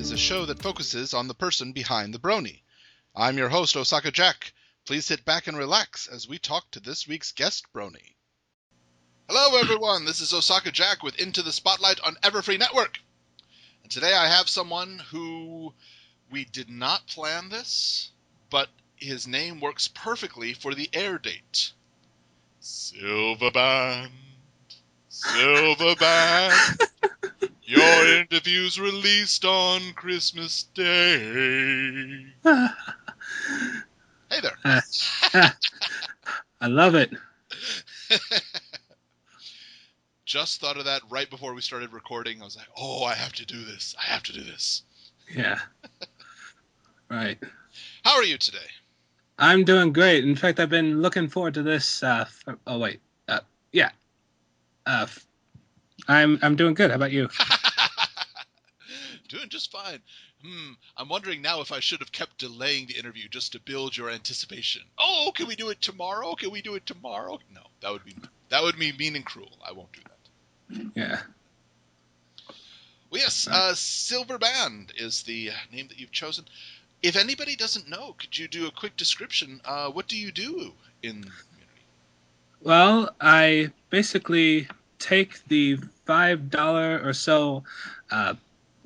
is a show that focuses on the person behind the Brony. I'm your host, Osaka Jack. Please sit back and relax as we talk to this week's guest, Brony. Hello, everyone. This is Osaka Jack with Into the Spotlight on Everfree Network. And today I have someone who we did not plan this, but his name works perfectly for the air date. Silverband. Your interview's released on Christmas Day. Hey there. I love it. Just thought of that right before we started recording. I was like, oh, I have to do this. Yeah. Right. How are you today? I'm doing great. In fact, I've been looking forward to this. I'm doing good. How about you? Doing just fine. I'm wondering now if I should have kept delaying the interview just to build your anticipation. Oh, can we do it tomorrow? No, that would be mean and cruel. I won't do that. Yeah. Well, yes, Silver Band is the name that you've chosen. If anybody doesn't know, could you do a quick description? What do you do in the community? Well, I basically take the $5 or so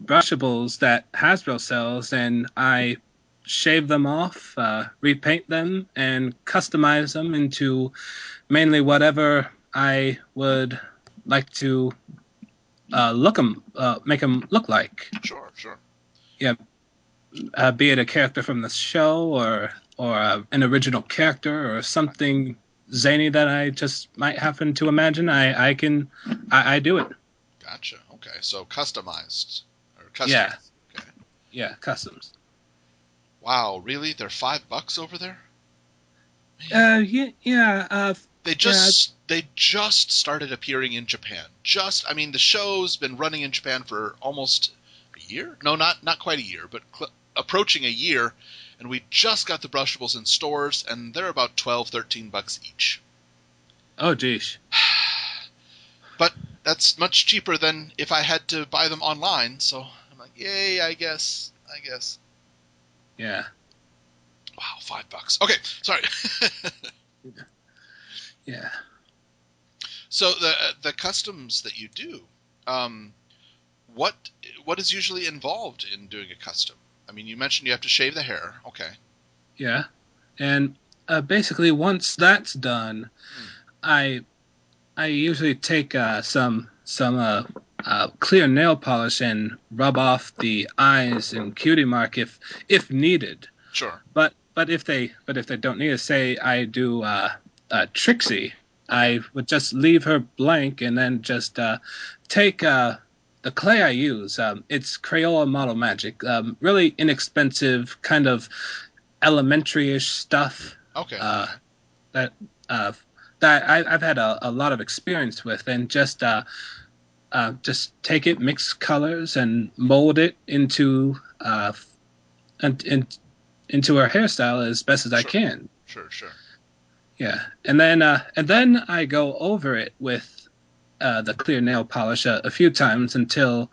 brushables that Hasbro sells, and I shave them off, repaint them, and customize them into mainly whatever I would like to make them look like. Sure. Yeah, be it a character from the show or an original character or something zany that I just might happen to imagine. I do it. Gotcha. Okay, so customized or custom. Yeah. Okay. Yeah, customs. Wow, really? They're $5 over there? Yeah. They just started appearing in Japan. The show's been running in Japan for almost a year. No, not quite a year, but approaching a year. And we just got the brushables in stores, and they're about $12-13 each. Oh, geez. But that's much cheaper than if I had to buy them online. So I'm like, yay! I guess. Yeah. Wow, $5. Okay, sorry. Yeah. So the customs that you do, what is usually involved in doing a custom? I mean, you mentioned you have to shave the hair. Okay. Yeah. And basically, once that's done, I usually take some clear nail polish and rub off the eyes and cutie mark if needed. Sure. But if they don't need it, say I do Trixie, I would just leave her blank and then just take the clay I use. It's Crayola Model Magic. Really inexpensive, kind of elementary-ish stuff. Okay. That I've had a lot of experience with, and just take it, mix colors, and mold it into into her hairstyle as best as I can. Sure. Yeah, and then I go over it with the clear nail polish a few times until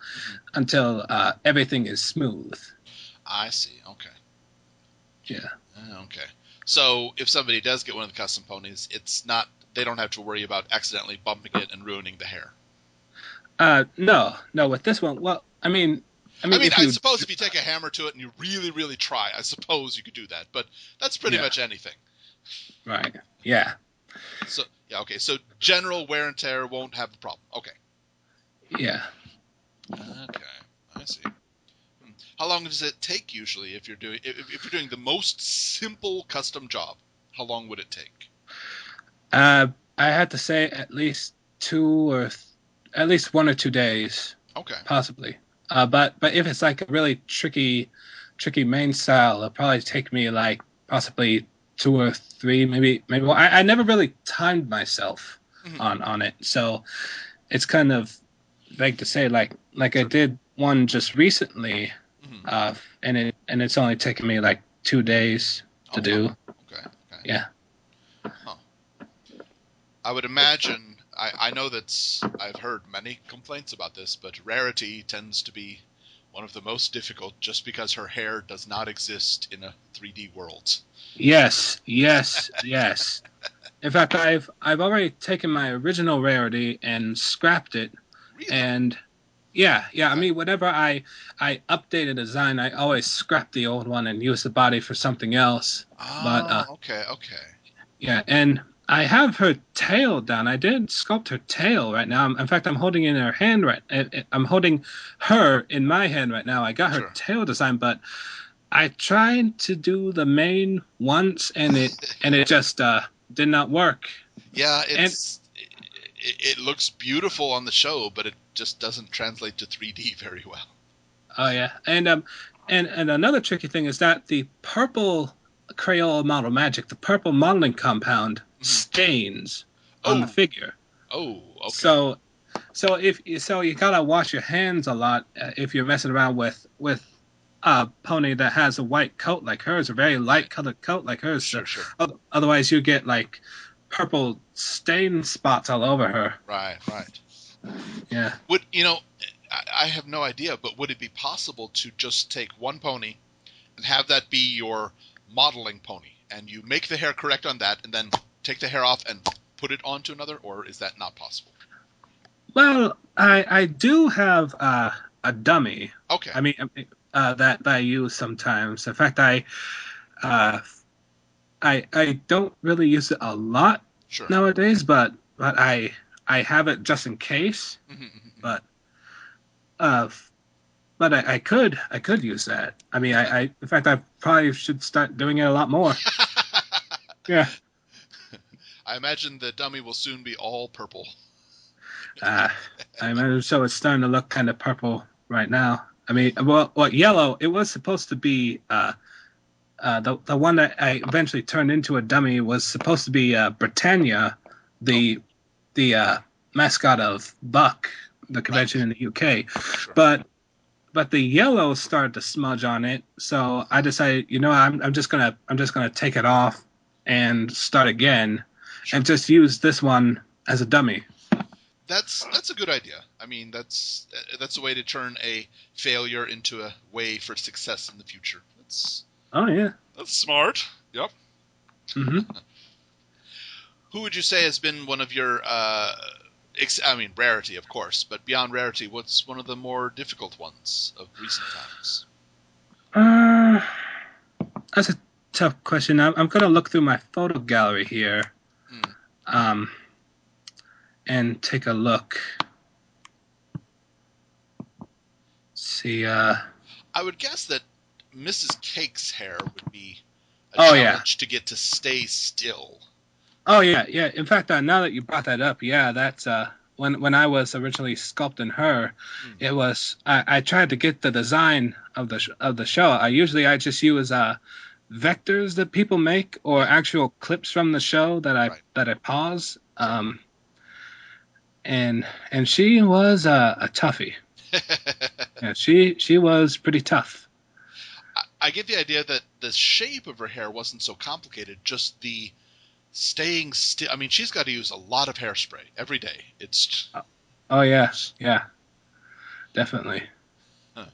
everything is smooth. I see. Okay. Yeah. Okay. So if somebody does get one of the custom ponies, they don't have to worry about accidentally bumping it and ruining the hair. No. With this one, well, I suppose if you take a hammer to it and you really, really try, I suppose you could do that. But that's pretty much anything. Right. Yeah. So okay. So general wear and tear won't have the problem. Okay. Yeah. Okay. I see. How long does it take usually if you're doing the most simple custom job? How long would it take? I had to say at least 1 or 2 days. Okay. Possibly. But if it's like a really tricky main style, it'll probably take me like possibly 2 or 3, maybe. Well, I never really timed myself on it, so it's kind of vague to say. Like I did one just recently, and it's only taken me like 2 days to do. Okay. Yeah. Huh. I would imagine. I know I've heard many complaints about this, but rarity tends to be One of the most difficult, just because her hair does not exist in a 3D world. Yes, yes, yes. In fact, I've already taken my original rarity and scrapped it. Really? And yeah. I Okay. mean, whenever I update a design, I always scrap the old one and use the body for something else. But Oh, okay. yeah, and I have her tail done. I did sculpt her tail right now. In fact, I'm holding in her hand right. I'm holding her in my hand right now. I got her Sure. tail design, but I tried to do the mane once, and it just did not work. Yeah, And it looks beautiful on the show, but it just doesn't translate to 3D very well. oh yeah, and another tricky thing is that the purple Crayola model magic, the purple modeling compound, Mhm. stains on the Oh, figure. okay. So you gotta wash your hands a lot if you're messing around with a pony that has a white coat like hers, a very light Right. colored coat like hers. So, Sure. otherwise, you get like purple stain spots all over her. Right. Yeah. Would I have no idea, but would it be possible to just take one pony and have that be your modeling pony, and you make the hair correct on that, and then take the hair off and put it onto another, or is that not possible? Well, I do have a dummy. Okay. I mean, that I use sometimes. In fact, uh, I don't really use it a lot Sure. nowadays, but I have it just in case. But uh, I could use that. I mean, I in fact I probably should start doing it a lot more. Yeah. I imagine the dummy will soon be all purple. I imagine so. It's starting to look kind of purple right now. I mean, well, yellow. It was supposed to be the one that I eventually turned into a dummy was supposed to be Britannia, the mascot of Buck, the convention in the UK, Sure. but the yellow started to smudge on it, so I decided, I'm just gonna take it off and start again, Sure. and just use this one as a dummy. That's a good idea. I mean, that's a way to turn a failure into a way for success in the future. Oh yeah. That's smart. Yep. Mm-hmm. Who would you say has been one of your I mean, rarity, of course, but beyond rarity, what's one of the more difficult ones of recent times? That's a tough question. I'm gonna look through my photo gallery here, um, and take a look. See. I would guess that Mrs. Cake's hair would be a challenge to get to stay still. Oh yeah. In fact, now that you brought that up, yeah, that's when I was originally sculpting her, it was I tried to get the design of the show. I just use vectors that people make or actual clips from the show that I pause. And she was a toughie. Yeah, she was pretty tough. I get the idea that the shape of her hair wasn't so complicated, just the staying still. I mean, she's got to use a lot of hairspray every day. It's oh yeah, definitely. Huh.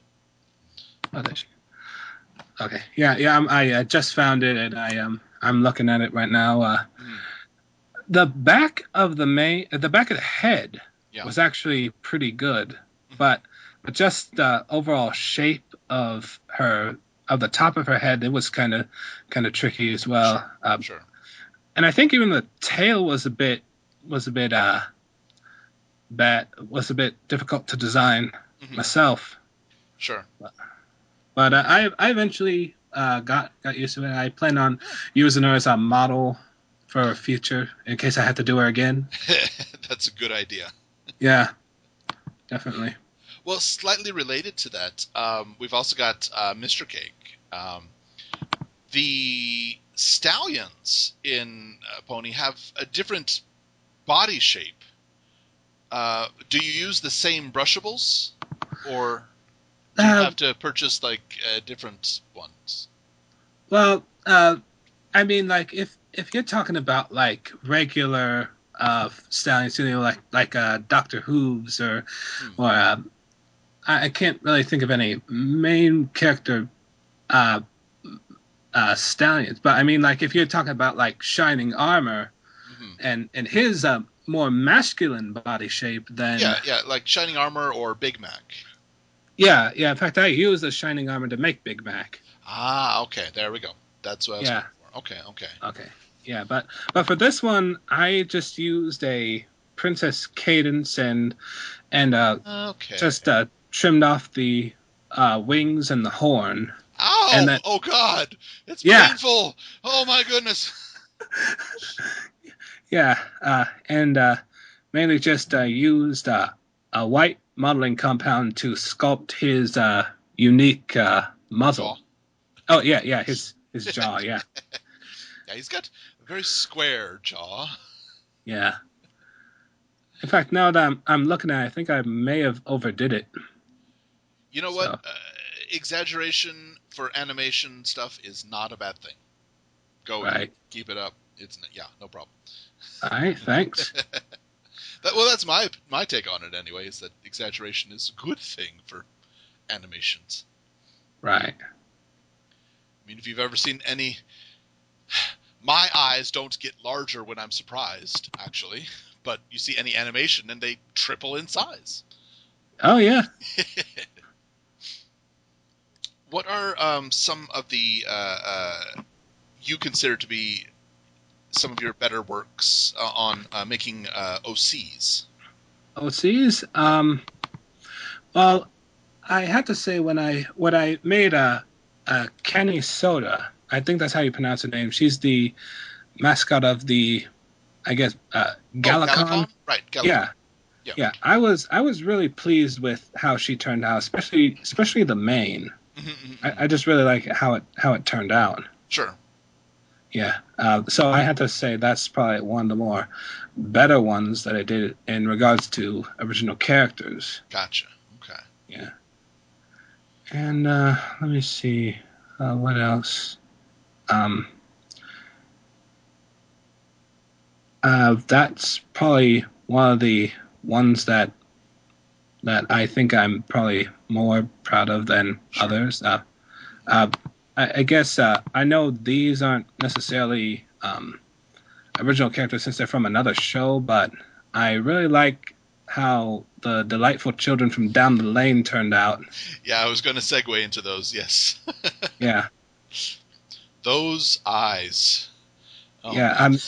Okay, yeah. I just found it, and I'm looking at it right now. The back of the head was actually pretty good, but just the overall shape of the top of her head, it was kind of tricky as well. Sure. And I think even the tail was a bit difficult to design myself. Sure. But I eventually got used to it. I plan on using her as a model for a future in case I had to do her again. That's a good idea. Yeah, definitely. Well, slightly related to that, we've also got Mr. Cake. The stallions in Pony have a different body shape. Do you use the same brushables, or do you have to purchase like different ones? Well, I mean, like if you're talking about like regular stallions, like Dr. Hooves or I can't really think of any main character uh, stallions, but I mean, like if you're talking about like shining armor Hmm. and his more masculine body shape, then Yeah, like Shining Armor or Big Mac. yeah. In fact, I use the shining armor to make Big Mac. Ah, okay, there we go. That's what I was Yeah. going for. Okay, okay. Okay. Yeah, but for this one, I just used a Princess Cadence and Okay. just trimmed off the wings and the horn, and Ow! then Oh God, it's yeah, painful. Oh my goodness. yeah, and mainly just used a white modeling compound to sculpt his unique Jaw. muzzle. Oh yeah, his jaw. Yeah, Yeah, he's got a very square jaw. yeah. In fact, now that I'm looking at it, I think I may have overdid it. You know what? So, Exaggeration for animation stuff is not a bad thing. Go with it. right. Keep it up. Yeah, no problem. All right, thanks. Well, that's my take on it anyway. Is that exaggeration is a good thing for animations. Right. I mean, if you've ever seen any, my eyes don't get larger when I'm surprised, actually. But you see any animation and they triple in size. Oh yeah. What are some of the you consider to be some of your better works on making OCs? OCs. Well, I had to say when I made a Kenny Soda, I think that's how you pronounce her name. She's the mascot of the, I guess, Oh, Galacon. Galicon? Right, Galicon. Yeah, Yeah. yeah. I was really pleased with how she turned out, especially the mane. I just really like how it turned out. Sure. Yeah. So I had to say that's probably one of the more better ones that I did in regards to original characters. Gotcha. Okay. Yeah. And let me see what else. Um, that's probably one of the ones that I think I'm probably more proud of than Sure. others. Uh, I guess I know these aren't necessarily original characters since they're from another show, but I really like how the delightful children from down the lane turned out. Yeah, I was going to segue into those. Yes. Yeah, Those eyes. Oh yeah. man.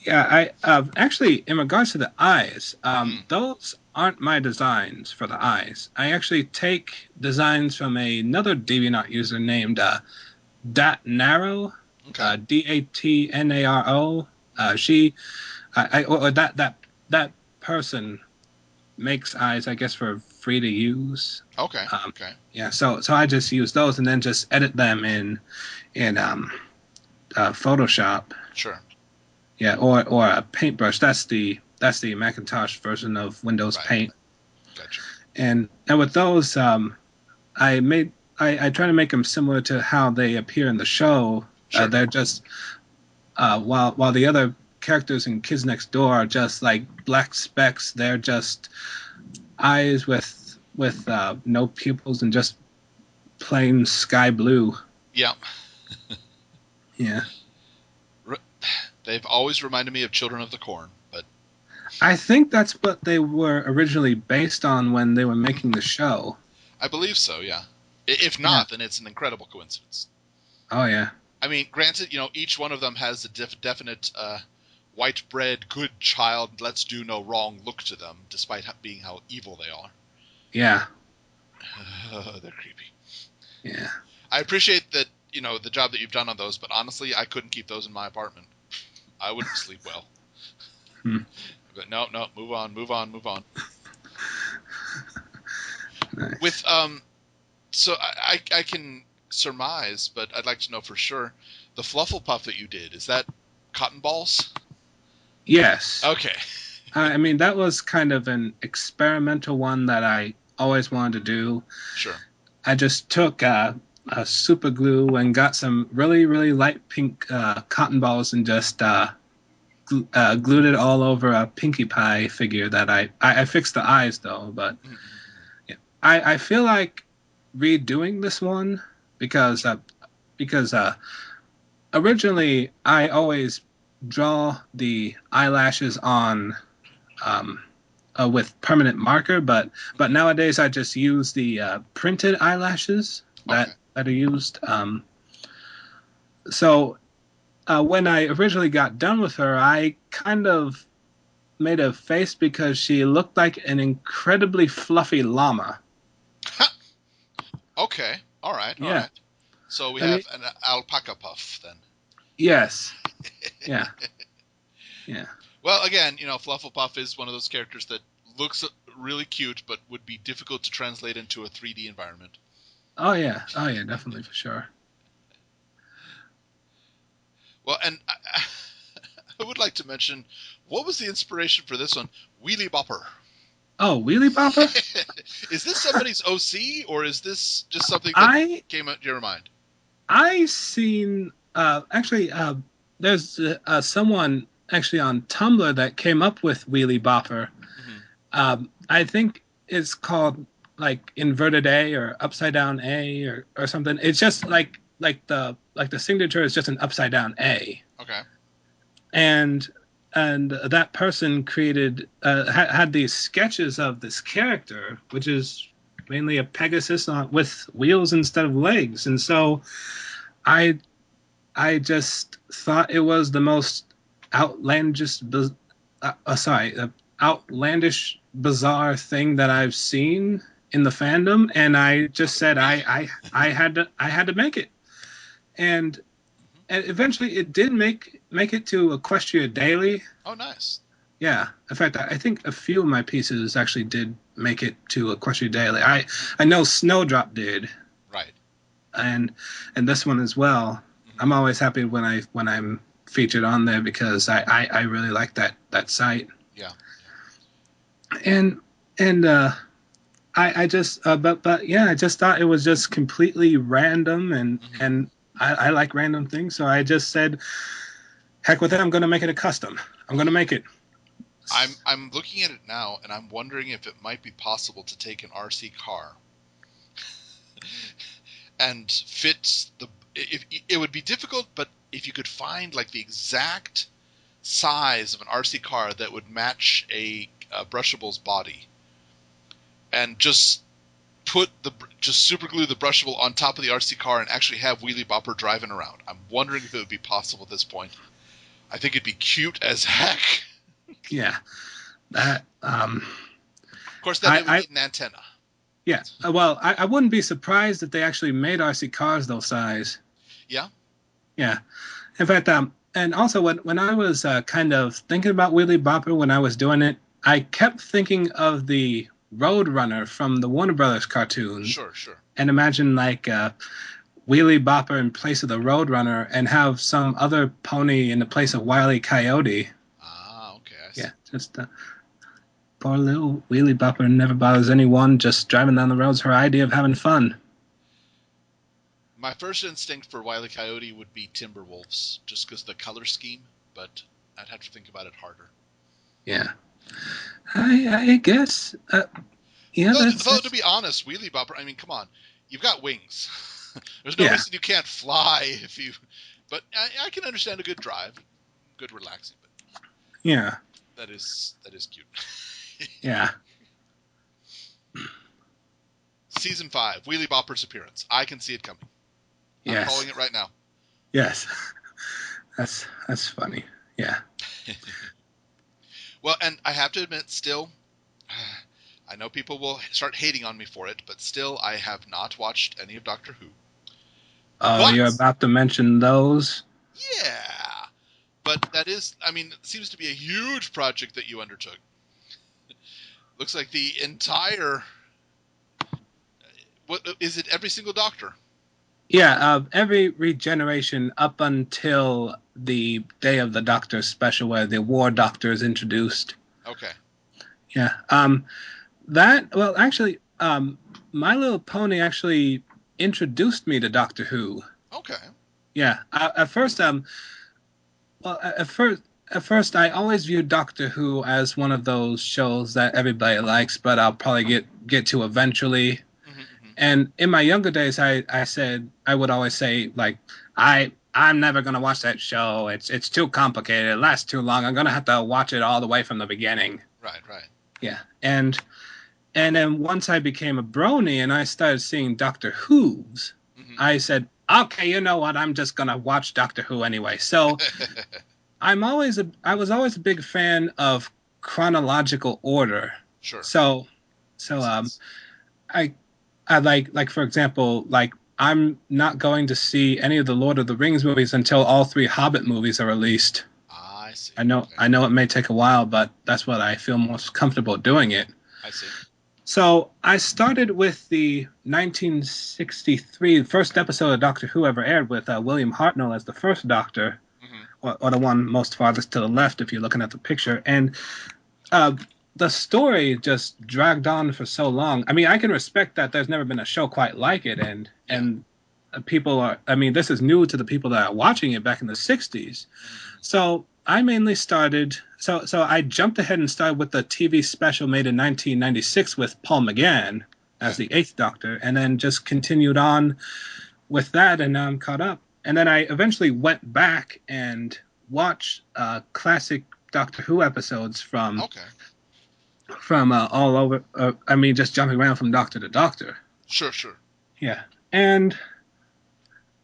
Yeah, I actually, in regards to the eyes, Hmm. those aren't my designs for the eyes. I actually take designs from another DeviantArt user named Datnaro, Okay. Datnaro. She, or that person makes eyes, I guess, for free to use. Okay. Okay. Yeah, so I just use those and then just edit them in Photoshop. Sure. Yeah, or a paintbrush. That's the Macintosh version of Windows Right. Paint. Gotcha. And with those, I try to make them similar to how they appear in the show. Sure. They're just while the other characters in Kids Next Door are just like black specks. They're just eyes with no pupils and just plain sky blue. Yeah. Yeah. They've always reminded me of Children of the Corn, but I think that's what they were originally based on when they were making the show. I believe so. Yeah. If not, then it's an incredible coincidence. Oh yeah. I mean, granted, each one of them has a definite white bread, good child, let's do no wrong look to them, despite being how evil they are. Yeah. They're creepy. Yeah. I appreciate that, the job that you've done on those, but honestly, I couldn't keep those in my apartment. I wouldn't sleep well. But no, move on. Nice. With so I can surmise, but I'd like to know for sure. The Flufflepuff that you did, is that cotton balls? Yes. Okay. I mean, that was kind of an experimental one that I always wanted to do. Sure. I just took a super glue and got some really, really light pink cotton balls and just glued it all over a Pinkie Pie figure that I fixed the eyes though, but yeah, I feel like redoing this one because originally I always draw the eyelashes on with permanent marker, but nowadays I just use the printed eyelashes Okay. that are used. So when I originally got done with her, I kind of made a face because she looked like an incredibly fluffy llama. Okay. All right. All Yeah, right. So we I mean, have an alpaca puff then. yes, yeah, yeah. Well, again, Flufflepuff is one of those characters that looks really cute, but would be difficult to translate into a 3D environment. Oh yeah, definitely for sure. Well, and I would like to mention, what was the inspiration for this one? Wheelie Bopper. Oh, Wheelie Bopper? Is this somebody's OC, or is this just something that came out to your mind? I seen actually there's someone actually on Tumblr that came up with Wheelie Bopper. Mm-hmm. I think it's called like inverted A or upside down A or something. It's just like the signature is just an upside down A. Okay. And that person created had these sketches of this character, which is mainly a Pegasus with wheels instead of legs, and so I just thought it was the most outlandish, outlandish, bizarre thing that I've seen in the fandom, and I just said I had to make it, and eventually it did make it to Equestria Daily. Oh, nice. Yeah, in fact, I think a few of my pieces actually did make it to Equestria Daily. I know Snowdrop did. Right. And this one as well. Mm-hmm. I'm always happy when I'm featured on there because I really like that site. Yeah. And I just but yeah, I just thought it was just completely random and I like random things, so I just said, heck with it, I'm gonna make it a custom. I'm gonna make it. I'm looking at it now, and I'm wondering if it might be possible to take an RC car and fit the. If it would be difficult, but if you could find like the exact size of an RC car that would match a Brushable's body, and just super glue the Brushable on top of the RC car and actually have Wheelie Bopper driving around. I'm wondering if it would be possible at this point. I think it'd be cute as heck. Yeah, that. Of course, then it would need an antenna. Yeah, well, I wouldn't be surprised if they actually made RC cars those size. Yeah. Yeah, in fact, and also when I was kind of thinking about Wheelie Bopper when I was doing it, I kept thinking of the Roadrunner from the Warner Brothers cartoon. Sure. And imagine like Wheelie Bopper in place of the Roadrunner and have some other pony in the place of Wile E. Coyote. Ah, okay. I see. Yeah, just poor little Wheelie Bopper never bothers anyone, just driving down the road's her idea of having fun. My first instinct for Wile E. Coyote would be Timberwolves, just because the color scheme, but I'd have to think about it harder. Yeah. I guess. Yeah. Though, to be honest, Wheelie Bopper, I mean, come on. You've got wings. There's no reason you can't fly if you... But I can understand a good drive. Good relaxing. But yeah. That is cute. Yeah. Season 5, Wheelie Bopper's appearance. I can see it coming. Yes. I'm calling it right now. Yes. That's funny. Yeah. Well, and I have to admit, still, I know people will start hating on me for it, but still, I have not watched any of Doctor Who. Oh, you're about to mention those? Yeah. But that is, I mean, it seems to be a huge project that you undertook. Looks like the entire... What is it? Every single Doctor? Yeah, every regeneration up until the Day of the Doctor special where the War Doctor is introduced. Okay. Yeah. Actually, My Little Pony actually introduced me to Doctor Who. Okay. Yeah. At first, at first I always viewed Doctor Who as one of those shows that everybody likes, but I'll probably get to eventually. And in my younger days, I would always say, like, I'm never gonna watch that show. It's too complicated. It lasts too long. I'm gonna have to watch it all the way from the beginning. Right, right. Yeah, and then once I became a brony and I started seeing Doctor Who's, I said, okay, you know what? I'm just gonna watch Doctor Who anyway. So I was always a big fan of chronological order. Sure. So I like for example, like I'm not going to see any of the Lord of the Rings movies until all 3 Hobbit movies are released. I see. I know it may take a while, but that's what I feel most comfortable doing it. I see. So I started with the 1963 first episode of Doctor Who ever aired with William Hartnell as the first Doctor, or the one most farthest to the left if you're looking at the picture. And the story just dragged on for so long. I mean, I can respect that there's never been a show quite like it, and people are. I mean, this is new to the people that are watching it back in the 60s. So I mainly started. So I jumped ahead and started with the TV special made in 1996 with Paul McGann as the 8th Doctor, and then just continued on with that, and now I'm caught up. And then I eventually went back and watched classic Doctor Who episodes from all over. I mean, just jumping around from Doctor to Doctor. Sure. Yeah, and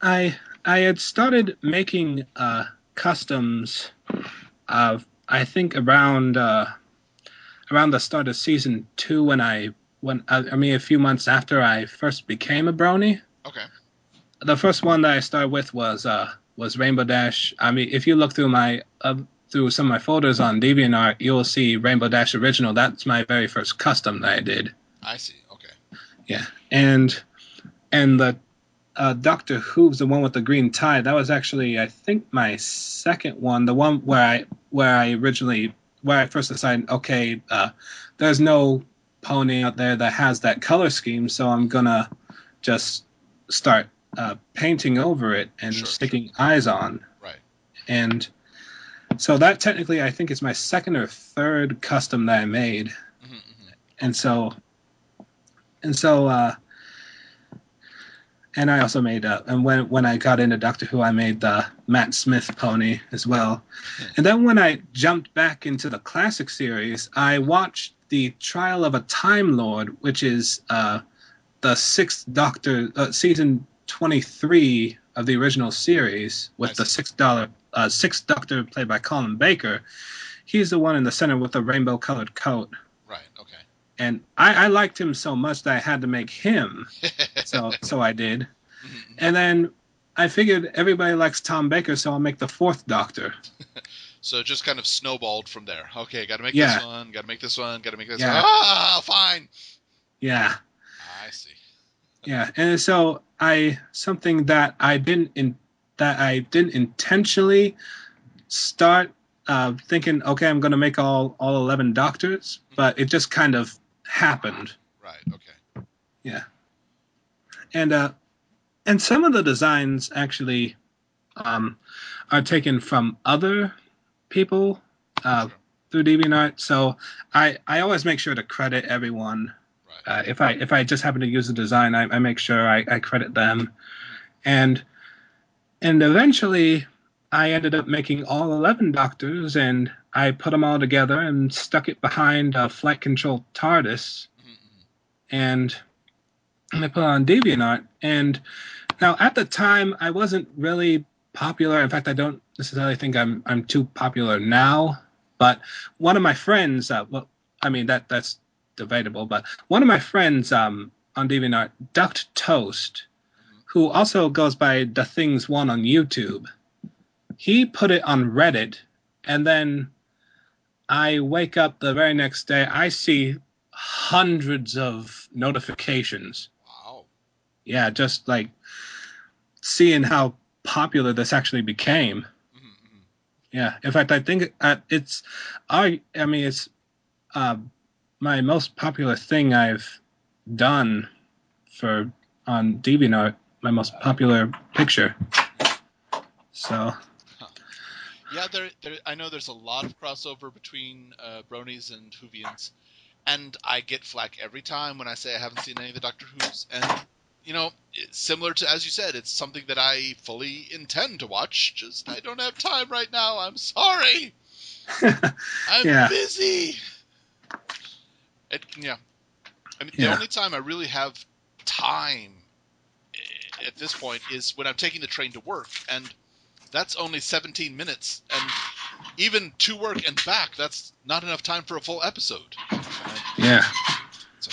I had started making customs of, I think, around the start of season 2 when I mean a few months after I first became a brony. Okay. The first one that I started with was Rainbow Dash. I mean, if you look through my through some of my folders on DeviantArt, you'll see Rainbow Dash Original. That's my very first custom that I did. I see. Okay. Yeah, and the Doctor Who's the one with the green tie. That was actually, I think, my second one. The one where I first decided, okay, there's no pony out there that has that color scheme, so I'm gonna just start painting over it and sticking eyes on. Right. And so that technically, I think, is my second or third custom that I made. And so and I also made and when I got into Doctor Who, I made the Matt Smith pony as well. And then when I jumped back into the classic series, I watched the Trial of a Time Lord, which is the 6th Doctor, season 23 of the original series, with the sixth Doctor played by Colin Baker. He's the one in the center with the rainbow-colored coat. Right. Okay. And I liked him so much that I had to make him. so I did. And then I figured everybody likes Tom Baker, so I'll make the 4th Doctor. So it just kind of snowballed from there. Okay, got to make this one, got to make this one, got to make this one. Fine. Yeah. I see. Yeah, and so something that I didn't intentionally start thinking, okay, I'm going to make all 11 Doctors, but it just kind of happened. Right. Okay. Yeah. And some of the designs actually are taken from other people through DeviantArt. So I always make sure to credit everyone. Right. If I just happen to use a design, I make sure I credit them. And eventually I ended up making all 11 Doctors, and I put them all together and stuck it behind a flight control TARDIS. And I put it on DeviantArt. And now at the time I wasn't really popular. In fact, I don't necessarily think I'm too popular now. But one of my friends, that's debatable, but one of my friends on DeviantArt, Ducked Toast, who also goes by The Things One on YouTube, he put it on Reddit, and then I wake up the very next day, I see hundreds of notifications. Wow. Yeah, just like seeing how popular this actually became. Yeah, in fact, I think it's my most popular thing I've done on DeviantArt, my most popular picture. So, Yeah, I know there's a lot of crossover between Bronies and Whovians, and I get flack every time when I say I haven't seen any of the Doctor Who's. And it's similar to, as you said, it's something that I fully intend to watch. Just I don't have time right now. I'm sorry. I'm Yeah. busy. Yeah. I mean, the only time I really have time at this point is when I'm taking the train to work, and that's only 17 minutes, and even to work and back, that's not enough time for a full episode. Yeah. So.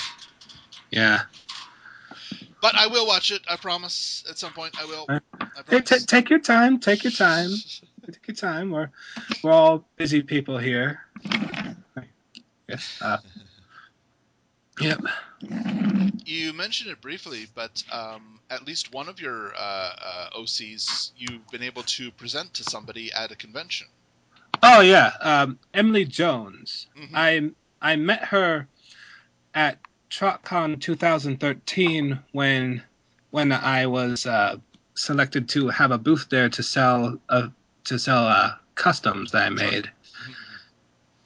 Yeah. But I will watch it, I promise. At some point, I will. I Hey, promise. take your time. Take your time. Take your time. We're all busy people here. Yes. Yep. You mentioned it briefly, but at least one of your OCs you've been able to present to somebody at a convention. Oh yeah, Emily Jones. Mm-hmm. I met her at TrotCon 2013 when I was selected to have a booth there to sell customs that I made.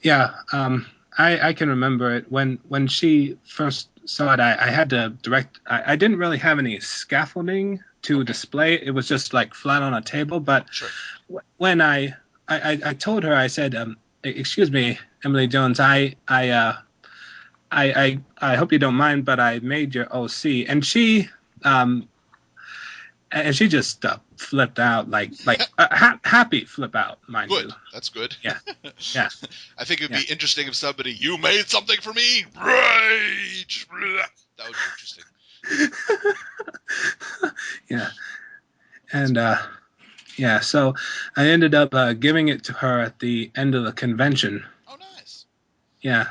Sure. Mm-hmm. Yeah, I can remember it when she first saw it. I had to direct. I didn't really have any scaffolding to display. It was just like flat on a table. But sure. When I told her, I said, "Excuse me, Emily Jones. I hope you don't mind, but I made your OC," and she just flipped out, like happy flip out, mind good. you. That's good. Yeah. Yeah. I think it'd be interesting if somebody, you made something for me, right? That would be interesting. Yeah. And yeah, so I ended up giving it to her at the end of the convention. Oh, nice. Yeah.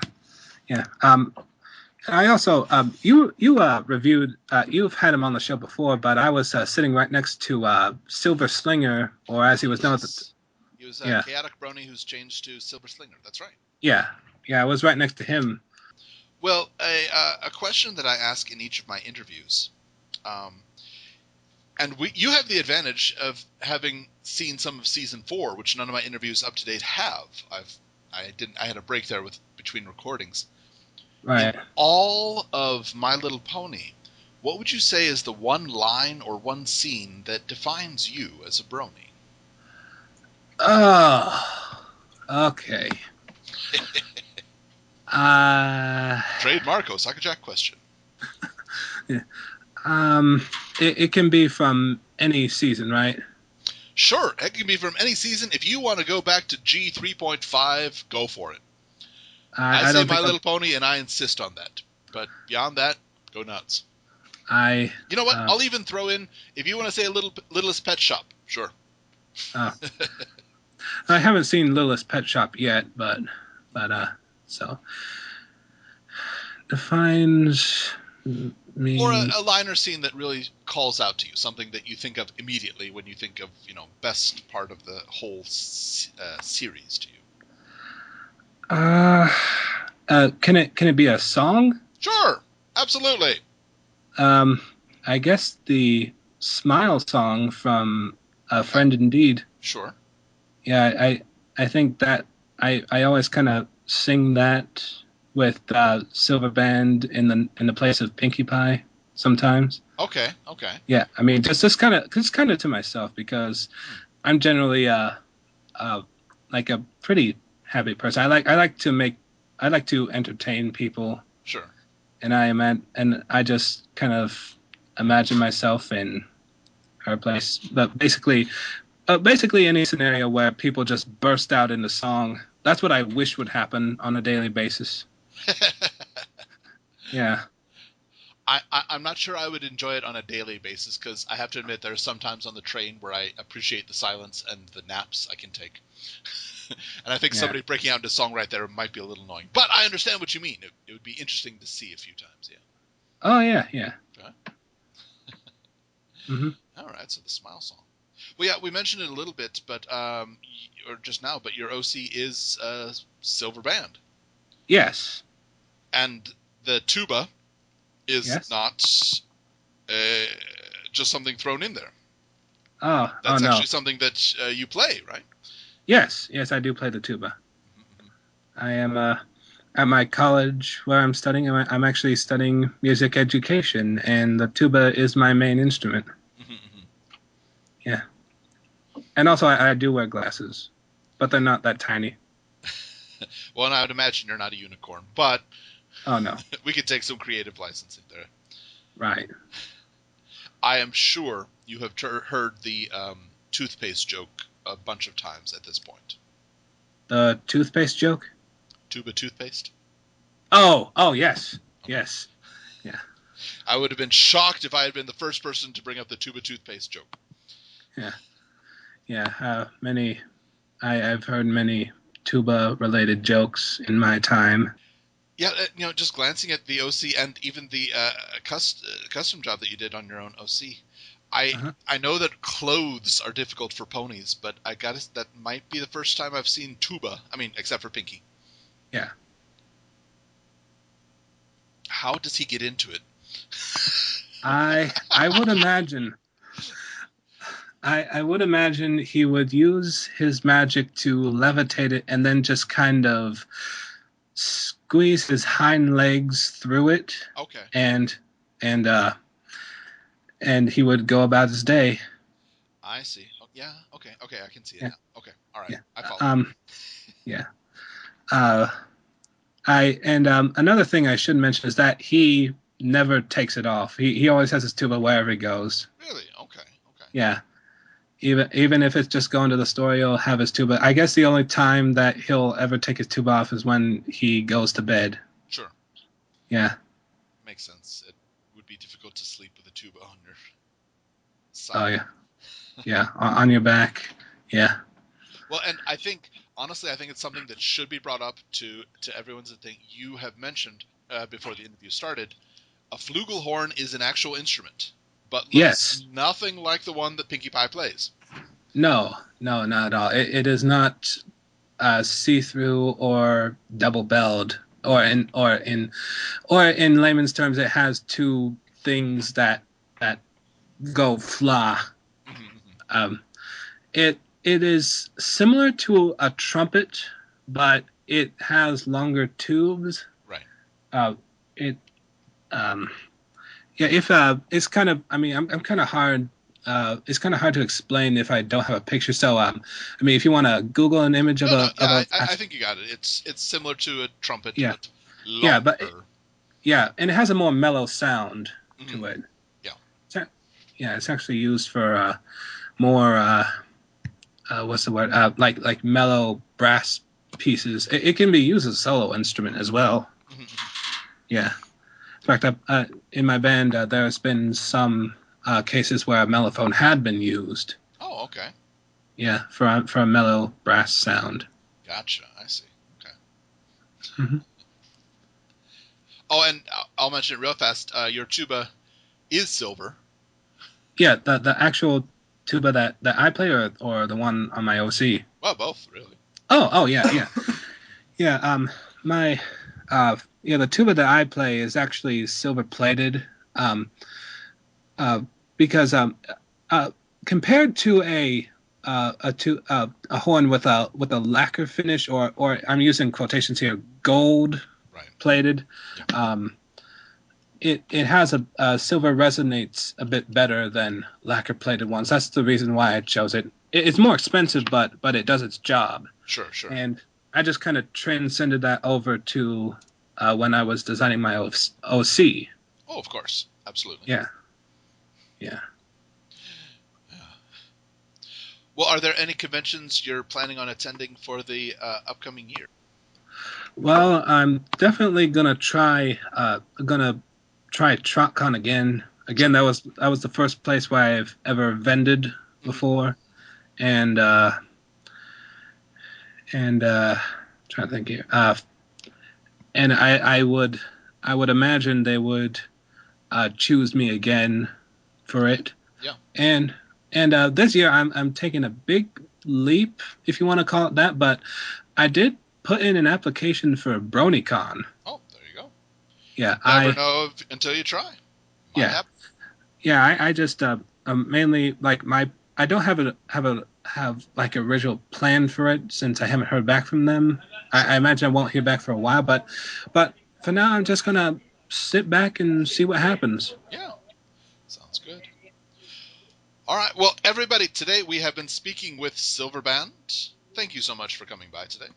Yeah. I also you reviewed you've had him on the show before, but I was sitting right next to Silver Slinger, or as he was known. He was Yeah. Chaotic Brony who's changed to Silver Slinger. That's right. Yeah. I was right next to him. Well, a question that I ask in each of my interviews, and you have the advantage of having seen some of season 4, which none of my interviews up to date have. I had a break there between recordings. Right. In all of My Little Pony, what would you say is the one line or one scene that defines you as a Brony? Oh. Okay. Trademark Osaka Jack question. It can be from any season, right? Sure, it can be from any season. If you want to go back to G 3.5, go for it. I say My Little Pony, and I insist on that. But beyond that, go nuts. You know what? I'll even throw in, if you want to say Littlest Pet Shop, sure. I haven't seen Littlest Pet Shop yet, but so defines me. Or a line or scene that really calls out to you, something that you think of immediately when you think of, best part of the whole series to you. Can it be a song? Sure, absolutely. I guess the Smile song from A Friend Indeed. Sure. Yeah, I think that I always kind of sing that with Silver Band in the place of Pinkie Pie sometimes. Okay. Yeah, I mean just kind of to myself, because I'm generally like a pretty happy person. I like to entertain people. Sure. And I just kind of imagine myself in her place, but basically any scenario where people just burst out into song. That's what I wish would happen on a daily basis. Yeah. I'm not sure I would enjoy it on a daily basis, because I have to admit there are some times on the train where I appreciate the silence and the naps I can take. And I think somebody breaking out into song right there might be a little annoying. But I understand what you mean. It would be interesting to see a few times, yeah. Oh, yeah. Okay. Mm-hmm. All right, so the Smile song. Well, yeah, we mentioned it a little bit, but or just now, but your OC is Silver Band. Yes. And the tuba is not just something thrown in there. That's actually something that you play, right? Yes, I do play the tuba. Mhm, I am at my college where I'm studying. I'm actually studying music education, and the tuba is my main instrument. mhm, mhm, Yeah, and also I do wear glasses, but they're not that tiny. mhm. Well, and I would imagine you're not a unicorn, but Oh no, we could take some creative licensing there. right? I am sure you have heard the toothpaste joke a bunch of times at this point. The toothpaste joke. Tuba toothpaste? Oh yes, Okay. yes, yeah, I would have been shocked if I had been the first person to bring up the tuba toothpaste joke. yeah, yeah. Many I've heard many tuba related jokes in my time. Yeah, just glancing at the OC and even the custom job that you did on your own OC, Uh-huh. I know that clothes are difficult for ponies, but I got that might be the first time I've seen tuba. I mean, except for Pinky. Yeah, How does he get into it? I would imagine I would imagine he would use his magic to levitate it and then just kind of squeeze his hind legs through it Okay. and and uh and he would go about his day. I see. Oh, yeah. Okay. Okay. I can see it Yeah, now. Okay. All right. yeah. I follow. Yeah. Uh I and Another thing I should mention is that he never takes it off. He always has his tuba wherever he goes. Really? Okay. Okay. Yeah. Even if it's just going to the store, he'll have his tuba. I guess the only time that he'll ever take his tuba off is when he goes to bed. Sure. Yeah. Makes sense. It would be difficult to sleep with a tuba on your Oh side. yeah. Yeah. On your back. Yeah. Well, and I think honestly, I think it's something that should be brought up to everyone's thing. You have mentioned before the interview started, a flugelhorn is an actual instrument, but looks Yes. nothing like the one that Pinkie Pie plays. No. No. Not at all. It is not see-through or double-belled, or in layman's terms, it has two things that go fla. Mm-hmm. Um, it is similar to a trumpet, but it has longer tubes. Right. Uh, it um, yeah. If it's kind of, I mean, I'm kind of hard. It's kind of hard to explain if I don't have a picture. So I mean, if you want to Google an image of No, no, yeah, a I think you got it. It's similar to a trumpet, yeah, but yeah, longer. yeah, and it has a more mellow sound Mm-hmm. to it. Yeah. Yeah, it's actually used for more what's the word? Like mellow brass pieces. It can be used as a solo instrument as well. Mm-hmm. Yeah. In fact, in my band, there's been some cases where a mellophone had been used. Oh, okay. Yeah, for a mellow brass sound. Gotcha. I see. Okay. Hmm. Oh, and I'll mention it real fast. Your tuba is silver. Yeah, the actual tuba that I play, or the one on my OC. Well, both really. Oh yeah. Yeah, my the tuba that I play is actually silver plated. Um, uh, because uh, Compared to a horn with a lacquer finish, or I'm using quotations here, gold Right. plated, Yeah. it has a silver resonates a bit better than lacquer plated ones. That's the reason why I chose it. It's more expensive, but it does its job. Sure. Sure. And I just kind of transcended that over to when I was designing my OC. Oh, of course. Absolutely. Yeah, yeah. Yeah. Well, are there any conventions you're planning on attending for the upcoming year? Well, I'm definitely gonna try TrotCon again. Again, that was the first place where I've ever vended Mm-hmm. before, and trying to think here. And I would imagine they would choose me again for it. Yeah. And this year I'm taking a big leap, if you want to call it that. But I did put in an application for BronyCon. Oh, there you go. Yeah, Never know until you try. Might yeah happen. yeah I just mainly like I don't have like a original plan for it since I haven't heard back from them. I imagine I won't hear back for a while, but for now I'm just gonna sit back and see what happens. Yeah, sounds good. All right, well, everybody, today we have been speaking with Silverband. Thank you so much for coming by today.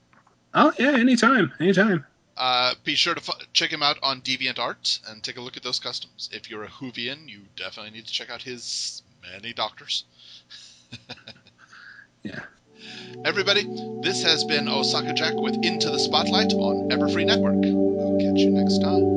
Oh yeah, anytime. Be sure to check him out on DeviantArt and take a look at those customs. If you're a Whovian, you definitely need to check out his many doctors. Yeah. Everybody, this has been Osaka Jack with Into the Spotlight on Everfree Network. We'll catch you next time.